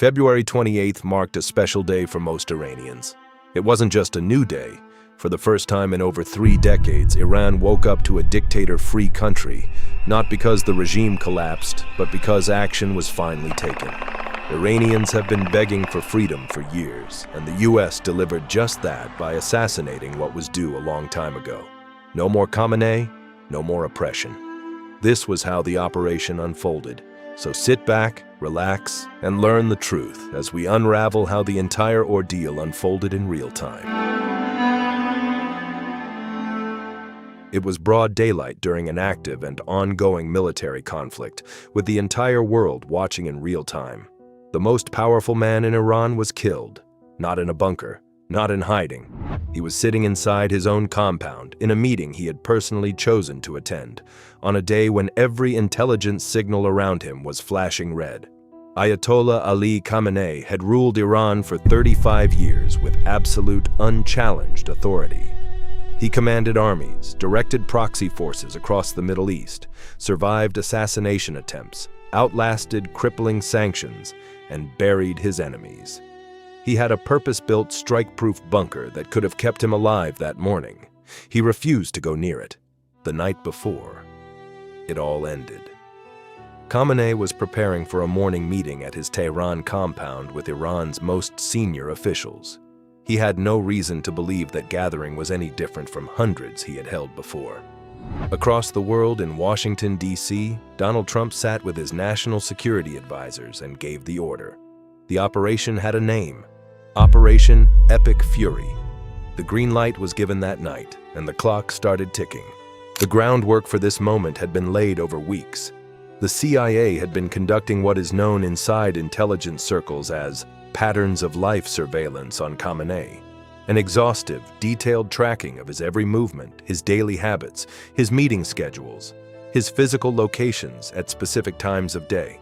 February 28th marked a special day for most Iranians. It wasn't just a new day. For the first time in over 3 decades, Iran woke up to a dictator-free country, not because the regime collapsed, but because action was finally taken. Iranians have been begging for freedom for years, and the US delivered just that by assassinating what was due a long time ago. No more Khamenei, no more oppression. This was how the operation unfolded. So sit back, relax, and learn the truth as we unravel how the entire ordeal unfolded in real time. It was broad daylight during an active and ongoing military conflict, with the entire world watching in real time. The most powerful man in Iran was killed, not in a bunker, not in hiding. He was sitting inside his own compound in a meeting he had personally chosen to attend, on a day when every intelligence signal around him was flashing red. Ayatollah Khamenei had ruled Iran for 35 years with absolute, unchallenged authority. He commanded armies, directed proxy forces across the Middle East, survived assassination attempts, outlasted crippling sanctions, and buried his enemies. He had a purpose-built, strike-proof bunker that could have kept him alive that morning. He refused to go near it. The night before, it all ended. Khamenei was preparing for a morning meeting at his Tehran compound with Iran's most senior officials. He had no reason to believe that gathering was any different from hundreds he had held before. Across the world in Washington, D.C., Donald Trump sat with his national security advisors and gave the order. The operation had a name: Operation Epic Fury. The green light was given that night, and the clock started ticking. The groundwork for this moment had been laid over weeks. The CIA had been conducting what is known inside intelligence circles as patterns of life surveillance on Khamenei, an exhaustive, detailed tracking of his every movement, his daily habits, his meeting schedules, his physical locations at specific times of day.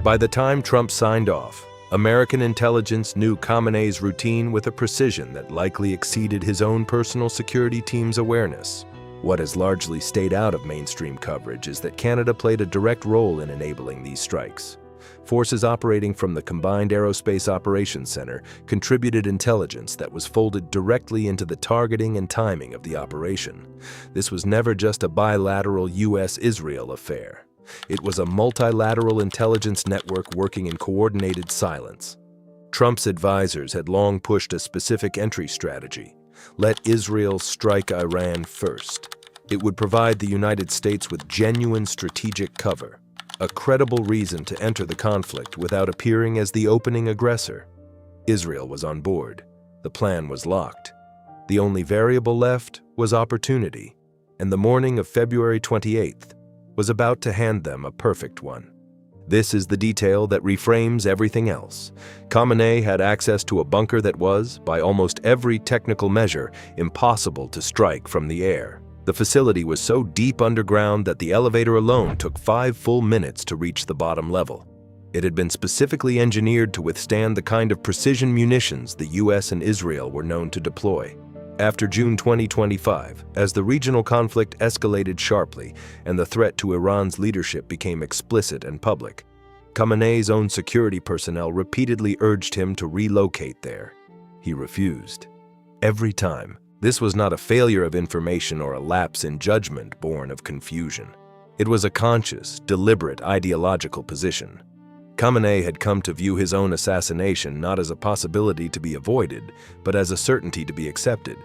By the time Trump signed off, American intelligence knew Khamenei's routine with a precision that likely exceeded his own personal security team's awareness. What has largely stayed out of mainstream coverage is that Canada played a direct role in enabling these strikes. Forces operating from the Combined Aerospace Operations Center contributed intelligence that was folded directly into the targeting and timing of the operation. This was never just a bilateral US-Israel affair. It was a multilateral intelligence network working in coordinated silence. Trump's advisors had long pushed a specific entry strategy: let Israel strike Iran first. It would provide the United States with genuine strategic cover, a credible reason to enter the conflict without appearing as the opening aggressor. Israel was on board. The plan was locked. The only variable left was opportunity, and the morning of February 28th was about to hand them a perfect one. This is the detail that reframes everything else. Khamenei had access to a bunker that was, by almost every technical measure, impossible to strike from the air. The facility was so deep underground that the elevator alone took 5 full minutes to reach the bottom level. It had been specifically engineered to withstand the kind of precision munitions the US and Israel were known to deploy. After June 2025, as the regional conflict escalated sharply and the threat to Iran's leadership became explicit and public, Khamenei's own security personnel repeatedly urged him to relocate there. He refused. Every time. This was not a failure of information or a lapse in judgment born of confusion. It was a conscious, deliberate ideological position. Khamenei had come to view his own assassination not as a possibility to be avoided, but as a certainty to be accepted.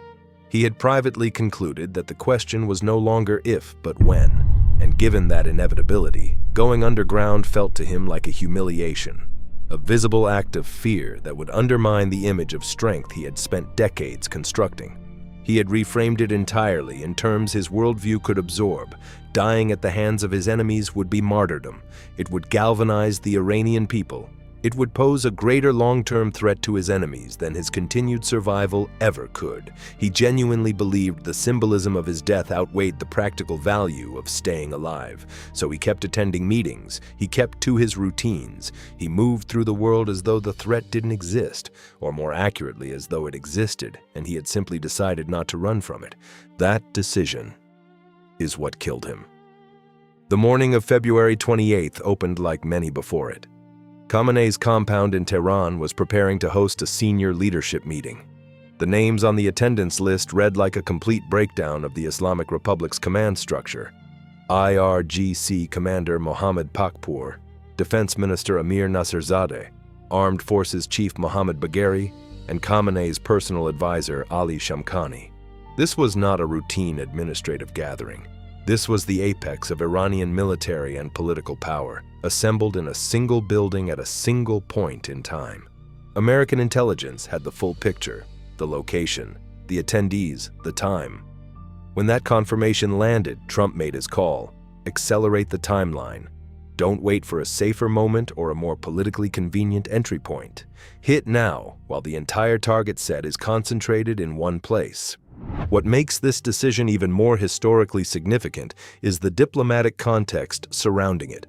He had privately concluded that the question was no longer if, but when. And given that inevitability, going underground felt to him like a humiliation, a visible act of fear that would undermine the image of strength he had spent decades constructing. He had reframed it entirely in terms his worldview could absorb. Dying at the hands of his enemies would be martyrdom. It would galvanize the Iranian people. It would pose a greater long-term threat to his enemies than his continued survival ever could. He genuinely believed the symbolism of his death outweighed the practical value of staying alive. So he kept attending meetings. He kept to his routines. He moved through the world as though the threat didn't exist, or more accurately, as though it existed, and he had simply decided not to run from it. That decision is what killed him. The morning of February 28th opened like many before it. Khamenei's compound in Tehran was preparing to host a senior leadership meeting. The names on the attendance list read like a complete breakdown of the Islamic Republic's command structure. IRGC Commander Mohammad Pakpour, Defense Minister Amir Nasserzadeh, Armed Forces Chief Mohammad Bagheri, and Khamenei's personal advisor Ali Shamkhani. This was not a routine administrative gathering. This was the apex of Iranian military and political power, assembled in a single building at a single point in time. American intelligence had the full picture, the location, the attendees, the time. When that confirmation landed, Trump made his call: accelerate the timeline. Don't wait for a safer moment or a more politically convenient entry point. Hit now, while the entire target set is concentrated in one place. What makes this decision even more historically significant is the diplomatic context surrounding it.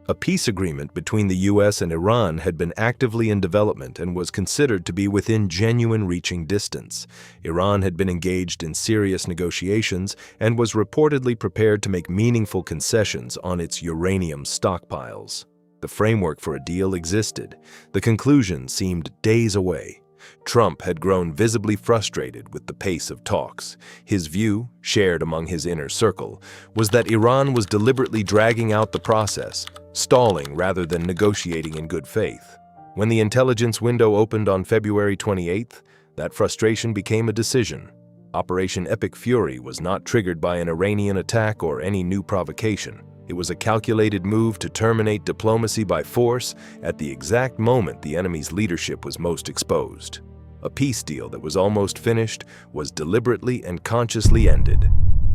A peace agreement between the US and Iran had been actively in development and was considered to be within genuine reaching distance. Iran had been engaged in serious negotiations and was reportedly prepared to make meaningful concessions on its uranium stockpiles. The framework for a deal existed. The conclusion seemed days away. Trump had grown visibly frustrated with the pace of talks. His view, shared among his inner circle, was that Iran was deliberately dragging out the process, stalling rather than negotiating in good faith. When the intelligence window opened on February 28th, that frustration became a decision. Operation Epic Fury was not triggered by an Iranian attack or any new provocation. It was a calculated move to terminate diplomacy by force at the exact moment the enemy's leadership was most exposed. A peace deal that was almost finished was deliberately and consciously ended.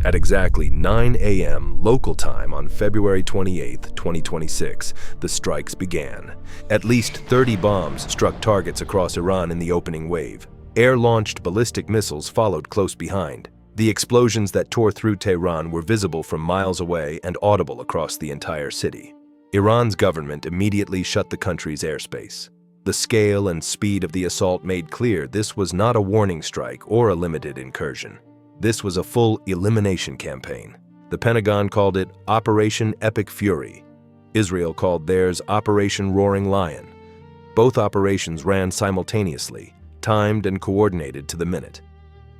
At exactly 9 a.m. local time on February 28, 2026, the strikes began. At least 30 bombs struck targets across Iran in the opening wave. Air-launched ballistic missiles followed close behind. The explosions that tore through Tehran were visible from miles away and audible across the entire city. Iran's government immediately shut the country's airspace. The scale and speed of the assault made clear this was not a warning strike or a limited incursion. This was a full elimination campaign. The Pentagon called it Operation Epic Fury. Israel called theirs Operation Roaring Lion. Both operations ran simultaneously, timed and coordinated to the minute.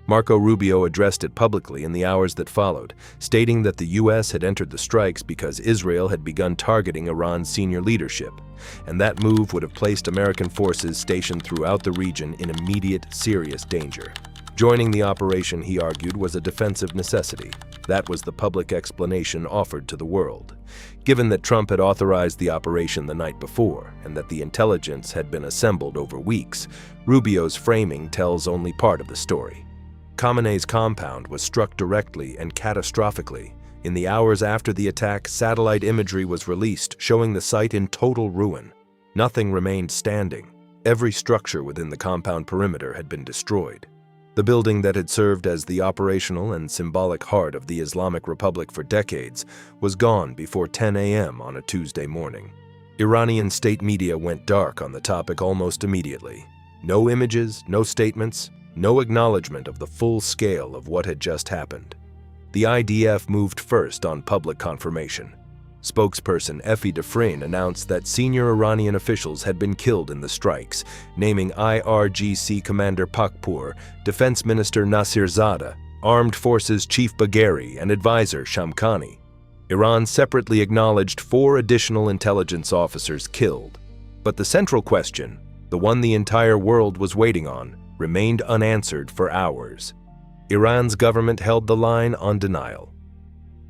Marco Rubio addressed it publicly in the hours that followed, stating that the U.S. had entered the strikes because Israel had begun targeting Iran's senior leadership, and that move would have placed American forces stationed throughout the region in immediate, serious danger. Joining the operation, he argued, was a defensive necessity. That was the public explanation offered to the world. Given that Trump had authorized the operation the night before, and that the intelligence had been assembled over weeks, Rubio's framing tells only part of the story. Khamenei's compound was struck directly and catastrophically. In the hours after the attack, satellite imagery was released, showing the site in total ruin. Nothing remained standing. Every structure within the compound perimeter had been destroyed. The building that had served as the operational and symbolic heart of the Islamic Republic for decades was gone before 10 a.m. on a Tuesday morning. Iranian state media went dark on the topic almost immediately. No images, no statements, no acknowledgement of the full scale of what had just happened. The IDF moved first on public confirmation. Spokesperson Effie Dufresne announced that senior Iranian officials had been killed in the strikes, naming IRGC Commander Pakpour, Defense Minister Nasserzadeh, Armed Forces Chief Bagheri, and advisor Shamkhani. Iran separately acknowledged 4 additional intelligence officers killed. But the central question, the one the entire world was waiting on, remained unanswered for hours. Iran's government held the line on denial.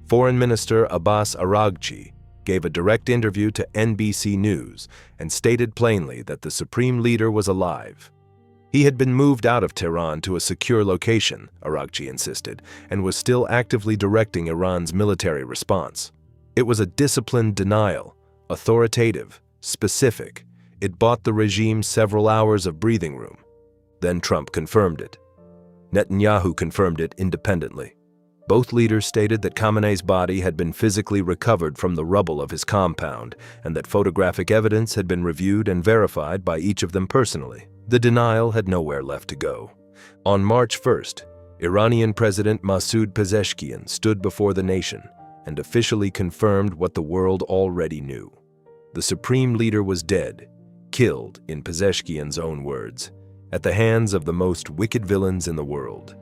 Foreign Minister Abbas Araghchi gave a direct interview to NBC News and stated plainly that the supreme leader was alive. He had been moved out of Tehran to a secure location, Araghchi insisted, and was still actively directing Iran's military response. It was a disciplined denial, authoritative, specific. It bought the regime several hours of breathing room. Then Trump confirmed it. Netanyahu confirmed it independently. Both leaders stated that Khamenei's body had been physically recovered from the rubble of his compound and that photographic evidence had been reviewed and verified by each of them personally. The denial had nowhere left to go. On March 1st, Iranian President Masoud Pezeshkian stood before the nation and officially confirmed what the world already knew. The supreme leader was dead. killed, in Pezeshkian's own words, at the hands of the most wicked villains in the world.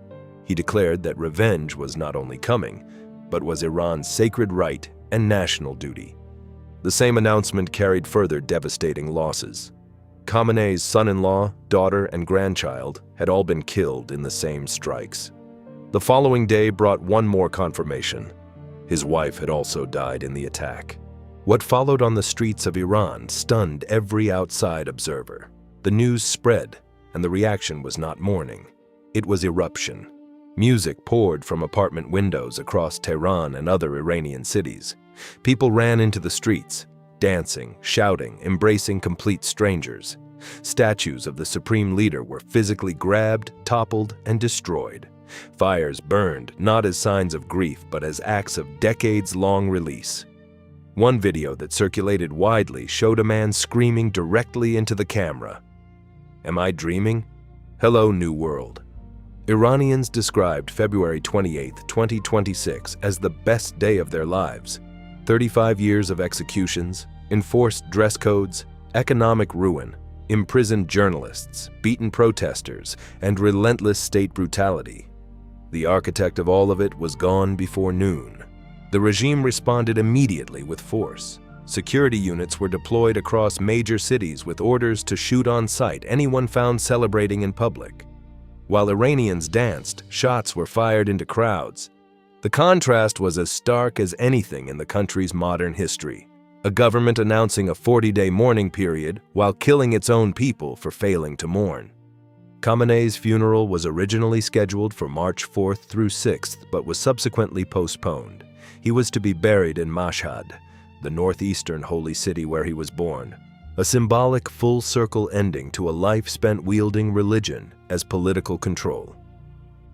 He declared that revenge was not only coming, but was Iran's sacred right and national duty. The same announcement carried further devastating losses. Khamenei's son-in-law, daughter, and grandchild had all been killed in the same strikes. The following day brought one more confirmation. His wife had also died in the attack. What followed on the streets of Iran stunned every outside observer. The news spread, and the reaction was not mourning. It was eruption. Music poured from apartment windows across Tehran and other Iranian cities. People ran into the streets, dancing, shouting, embracing complete strangers. Statues of the supreme leader were physically grabbed, toppled, and destroyed. Fires burned, not as signs of grief, but as acts of decades-long release. One video that circulated widely showed a man screaming directly into the camera. "Am I dreaming? Hello, New World." Iranians described February 28, 2026 as the best day of their lives. 35 years of executions, enforced dress codes, economic ruin, imprisoned journalists, beaten protesters, and relentless state brutality. The architect of all of it was gone before noon. The regime responded immediately with force. Security units were deployed across major cities with orders to shoot on sight anyone found celebrating in public. While Iranians danced, shots were fired into crowds. The contrast was as stark as anything in the country's modern history. A government announcing a 40-day mourning period while killing its own people for failing to mourn. Khamenei's funeral was originally scheduled for March 4th through 6th, but was subsequently postponed. He was to be buried in Mashhad, the northeastern holy city where he was born, a symbolic full-circle ending to a life spent wielding religion as political control.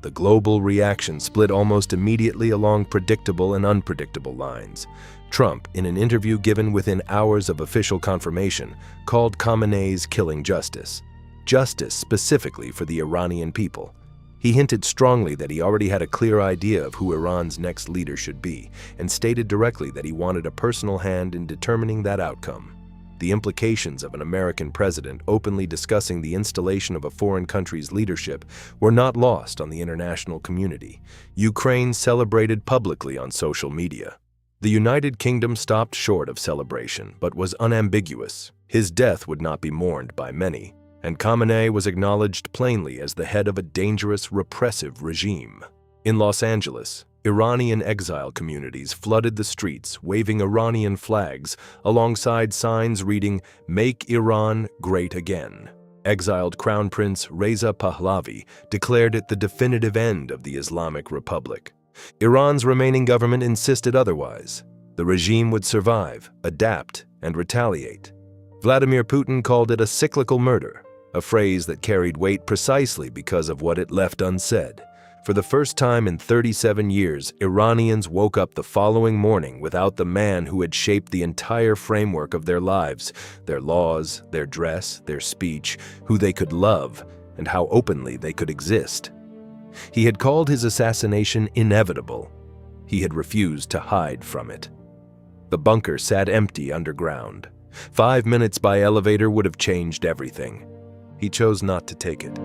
The global reaction split almost immediately along predictable and unpredictable lines. Trump, in an interview given within hours of official confirmation, called Khamenei's killing justice. Justice specifically for the Iranian people. He hinted strongly that he already had a clear idea of who Iran's next leader should be, and stated directly that he wanted a personal hand in determining that outcome. The implications of an American president openly discussing the installation of a foreign country's leadership were not lost on the international community. Ukraine celebrated publicly on social media. The United Kingdom stopped short of celebration, but was unambiguous. His death would not be mourned by many, and Khamenei was acknowledged plainly as the head of a dangerous, repressive regime. In Los Angeles, Iranian exile communities flooded the streets, waving Iranian flags, alongside signs reading, "Make Iran Great Again." Exiled Crown Prince Reza Pahlavi declared it the definitive end of the Islamic Republic. Iran's remaining government insisted otherwise. The regime would survive, adapt, and retaliate. Vladimir Putin called it a cyclical murder, a phrase that carried weight precisely because of what it left unsaid. For the first time in 37 years, Iranians woke up the following morning without the man who had shaped the entire framework of their lives, their laws, their dress, their speech, who they could love, and how openly they could exist. He had called his assassination inevitable. He had refused to hide from it. The bunker sat empty underground. 5 minutes by elevator would have changed everything. He chose not to take it.